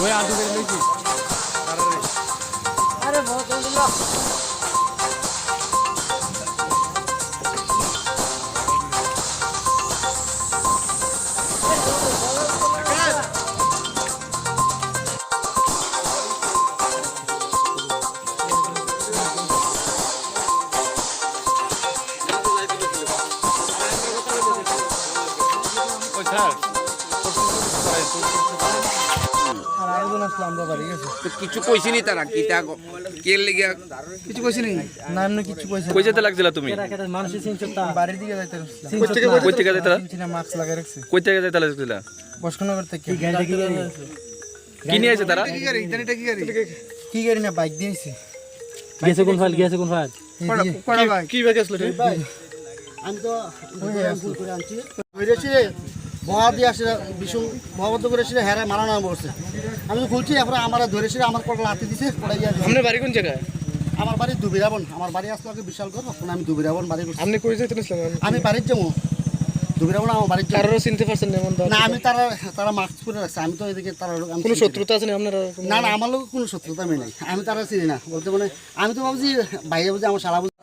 ওই আদু করে লইছি আরে বহুত জলদি লো কিছু কইছিনি তারা কি তা কে লেগে কিছু কইছিনি না এমনি কিছু কইছে কই যেতে লাগছিল তুমি মানুষের চিন্তা বাড়ির দিকে যাইতে কই থেকে যাইতা চিনা মাস্ক লাগাই রাখছে কই থেকে যাইতা লাগছিল বসকনগর থেকে কি নিয়ে আছে তারা কি গাড়ি না বাইক দিয়েছে গেছে কোন ফাইল কি বাইক আসলো আমি তো ভুল করে আনছি বেরেছি বহা দিয়ে আসে বিশু মহাবদ্ধ করেছিল হ্যাঁ মারা নাম বলছে আমি তো খুলছি এরপরে আমার ধরেছিল আমার পর লাথি দিছে পড়াই গিয়ে আপনার বাড়ি কোন জায়গায় আমার বাড়ি দুবিরাবন আমার বাড়ি আসলো আগে বিশাল ঘর এখন আমি দুবিরাবন বাড়ি করছি আপনি কই যাইতেন আমি বাড়ির যাবো দুবিরাবন আমার বাড়ির যাবো কারোর চিনতে পারছেন না না আমি তারা মাস্ক পরে রাখছে আমি তো এদিকে তারা কোনো শত্রুতা আছে না আপনার না না আমার লোক কোনো শত্রুতা আমি নাই আমি তারা চিনি না বলতে মানে আমি তো ভাবছি বাইরে বুঝে আমার সারা বুঝে